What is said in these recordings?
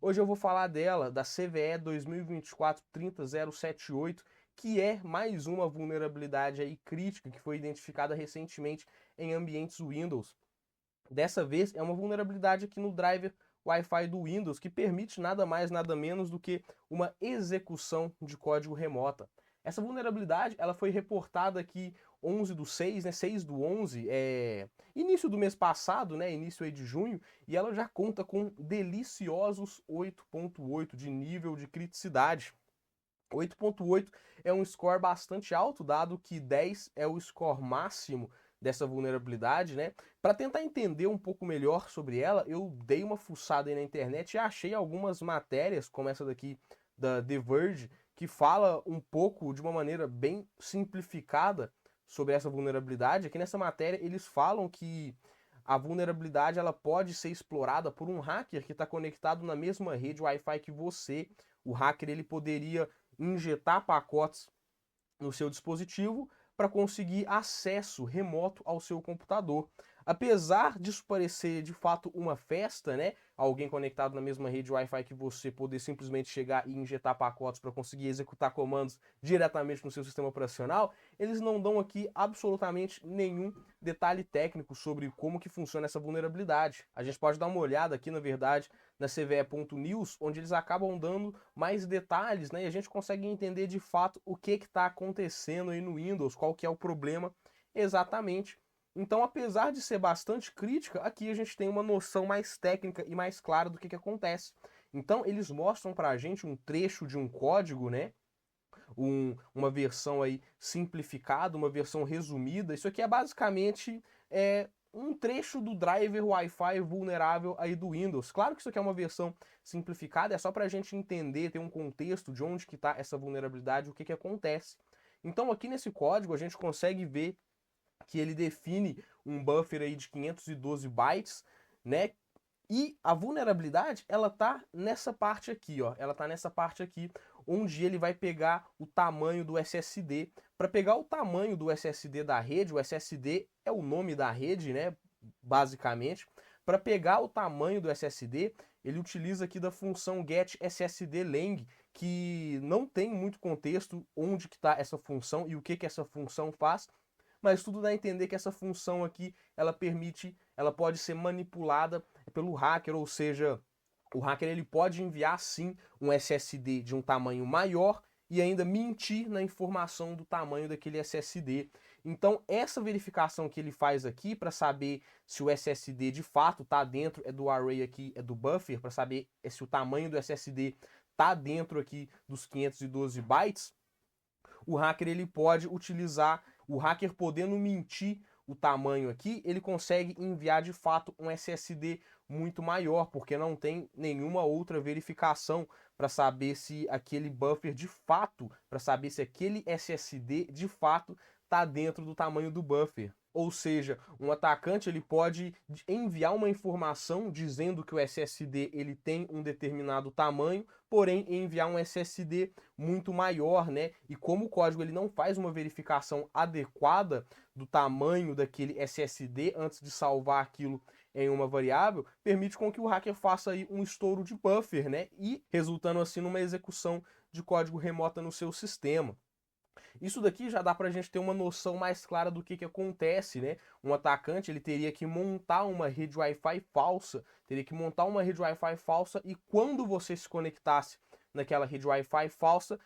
Hoje eu vou falar dela, da CVE 2024-30078, que é mais uma vulnerabilidade aí crítica que foi identificada recentemente em ambientes Windows. Dessa vez é uma vulnerabilidade aqui no driver Wi-Fi do Windows que permite nada mais nada menos do que uma execução de código remota. Essa vulnerabilidade ela foi reportada aqui 11/6, né, 6/11, início do mês passado, né, início aí de junho, e ela já conta com deliciosos 8.8 de nível de criticidade. 8.8 é um score bastante alto, dado que 10 é o score máximo dessa vulnerabilidade, né? Para tentar entender um pouco melhor sobre ela, eu dei uma fuçada aí na internet e achei algumas matérias, como essa daqui da The Verge, que fala um pouco de uma maneira bem simplificada sobre essa vulnerabilidade. Aqui nessa matéria eles falam que a vulnerabilidade ela pode ser explorada por um hacker que está conectado na mesma rede Wi-Fi que você. O hacker ele poderia injetar pacotes no seu dispositivo para conseguir acesso remoto ao seu computador. Apesar disso parecer de fato uma festa, né? Alguém conectado na mesma rede Wi-Fi que você poder simplesmente chegar e injetar pacotes para conseguir executar comandos diretamente no seu sistema operacional, eles não dão aqui absolutamente nenhum detalhe técnico sobre como que funciona essa vulnerabilidade. A gente pode dar uma olhada aqui, na verdade, na CVE.news, onde eles acabam dando mais detalhes, né? E a gente consegue entender de fato o que está acontecendo aí no Windows, qual que é o problema exatamente. Então, apesar de ser bastante crítica, aqui a gente tem uma noção mais técnica e mais clara do que acontece. Então, eles mostram para a gente um trecho de um código, né? Uma versão aí simplificada, uma versão resumida. Isso aqui é basicamente um trecho do driver Wi-Fi vulnerável aí do Windows. Claro que isso aqui é uma versão simplificada, é só para a gente entender, ter um contexto de onde que está essa vulnerabilidade, o que acontece. Então aqui nesse código a gente consegue ver que ele define um buffer aí de 512 bytes, né? E a vulnerabilidade, ela tá nessa parte aqui, ó. Ela tá nessa parte aqui, onde ele vai pegar o tamanho do SSD. Para pegar o tamanho do SSD da rede, o SSD é o nome da rede, né? Basicamente. Para pegar o tamanho do SSD, ele utiliza aqui da função getSSDLang, que não tem muito contexto onde que está essa função e o que essa função faz, mas tudo dá a entender que essa função aqui, ela pode ser manipulada pelo hacker, ou seja, o hacker ele pode enviar sim um SSD de um tamanho maior e ainda mentir na informação do tamanho daquele SSD. Então, essa verificação que ele faz aqui para saber se o SSD de fato está dentro do array aqui, do buffer, para saber se o tamanho do SSD está dentro aqui dos 512 bytes, o hacker ele pode utilizar, o hacker podendo mentir o tamanho aqui, ele consegue enviar de fato um SSD muito maior, porque não tem nenhuma outra verificação para saber se aquele buffer de fato, para saber se aquele SSD de fato está dentro do tamanho do buffer. Ou seja, um atacante ele pode enviar uma informação dizendo que o SSD ele tem um determinado tamanho, porém enviar um SSD muito maior, né? E como o código ele não faz uma verificação adequada do tamanho daquele SSD antes de salvar aquilo em uma variável, permite com que o hacker faça aí um estouro de buffer, né? E resultando assim numa execução de código remota no seu sistema. Isso daqui já dá para a gente ter uma noção mais clara do que acontece, né? Um atacante ele teria que montar uma rede Wi-Fi falsa, teria que montar uma rede Wi-Fi falsa e quando você se conectasse naquela rede Wi-Fi falsa,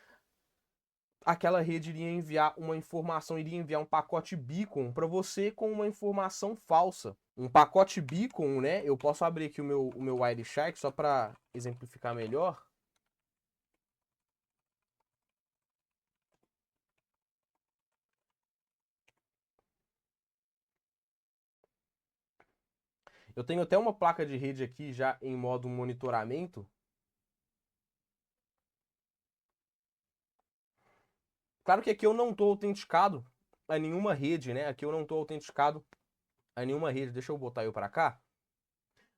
aquela rede iria enviar uma informação, iria enviar um pacote beacon para você com uma informação falsa. Um pacote beacon, né? Eu posso abrir aqui o meu Wireshark só para exemplificar melhor. Eu tenho até uma placa de rede aqui já em modo monitoramento. Claro que aqui eu não estou autenticado a nenhuma rede, né? Aqui eu não estou autenticado a nenhuma rede. Deixa eu botar eu para cá.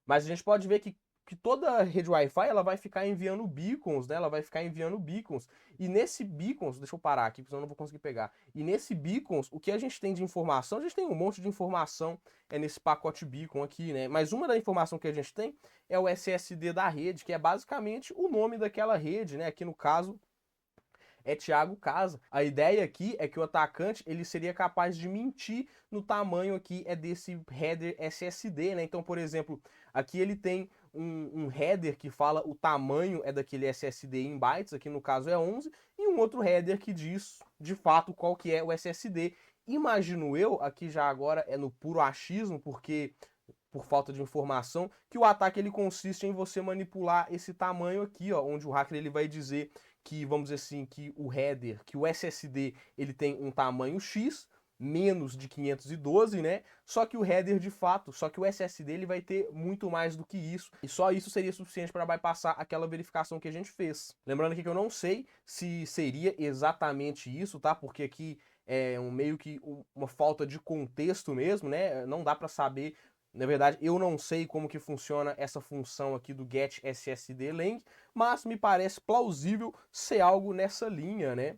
Mas a gente pode ver que que toda rede Wi-Fi ela vai ficar enviando beacons, né? Ela vai ficar enviando beacons. E nesse beacons, deixa eu parar aqui, porque senão eu não vou conseguir pegar. E nesse beacons, o que a gente tem de informação, a gente tem um monte de informação nesse pacote beacon aqui, né? Mas uma da informação que a gente tem é o SSD da rede, que é basicamente o nome daquela rede, né? Aqui no caso é Thiago Casa. A ideia aqui é que o atacante ele seria capaz de mentir no tamanho aqui desse header SSD, né? Então, por exemplo, aqui ele tem um header que fala o tamanho daquele SSD em bytes, aqui no caso é 11, e um outro header que diz de fato qual que é o SSD. Imagino eu, aqui já agora é no puro achismo, porque por falta de informação, que o ataque ele consiste em você manipular esse tamanho aqui, ó, onde o hacker ele vai dizer que, vamos dizer assim, que o header, que o SSD, ele tem um tamanho X, menos de 512, né? Só que o header de fato, só que o SSD ele vai ter muito mais do que isso. E só isso seria suficiente para bypassar aquela verificação que a gente fez. Lembrando aqui que eu não sei se seria exatamente isso, tá? Porque aqui é meio que uma falta de contexto mesmo, né? Não dá para saber. Na verdade, eu não sei como que funciona essa função aqui do get SSD length, mas me parece plausível ser algo nessa linha, né?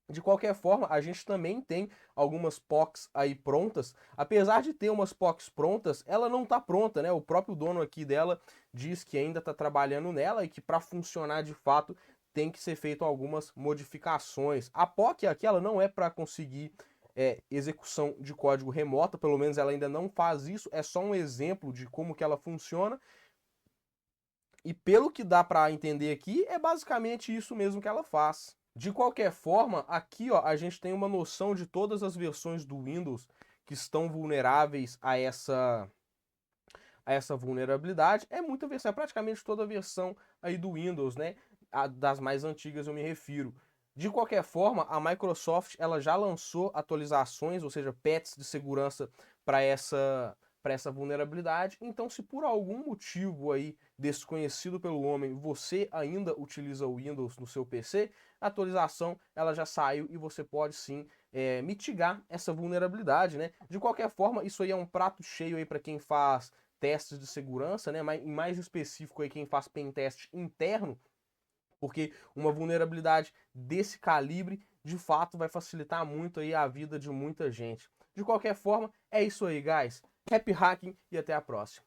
De qualquer forma, a gente também tem algumas POCs aí prontas. Apesar de ter umas POCs prontas, ela não está pronta, né? O próprio dono aqui dela diz que ainda está trabalhando nela e que para funcionar de fato tem que ser feito algumas modificações. A POC aqui ela não é para conseguir execução de código remota, pelo menos ela ainda não faz isso, é só um exemplo de como que ela funciona. E pelo que dá para entender aqui, é basicamente isso mesmo que ela faz. De qualquer forma, aqui ó, a gente tem uma noção de todas as versões do Windows que estão vulneráveis a essa vulnerabilidade. É muita versão, é praticamente toda a versão aí do Windows, né? Das mais antigas eu me refiro. De qualquer forma, a Microsoft ela já lançou atualizações, ou seja, patches de segurança para essa vulnerabilidade. Então, se por algum motivo aí desconhecido pelo homem você ainda utiliza o Windows no seu PC, a atualização ela já saiu e você pode sim mitigar essa vulnerabilidade, né? De qualquer forma, isso aí é um prato cheio aí para quem faz testes de segurança, né? Mas em mais específico aí quem faz pen teste interno, porque uma vulnerabilidade desse calibre, de fato, vai facilitar muito aí a vida de muita gente. De qualquer forma, é isso aí, guys. Happy hacking e até a próxima.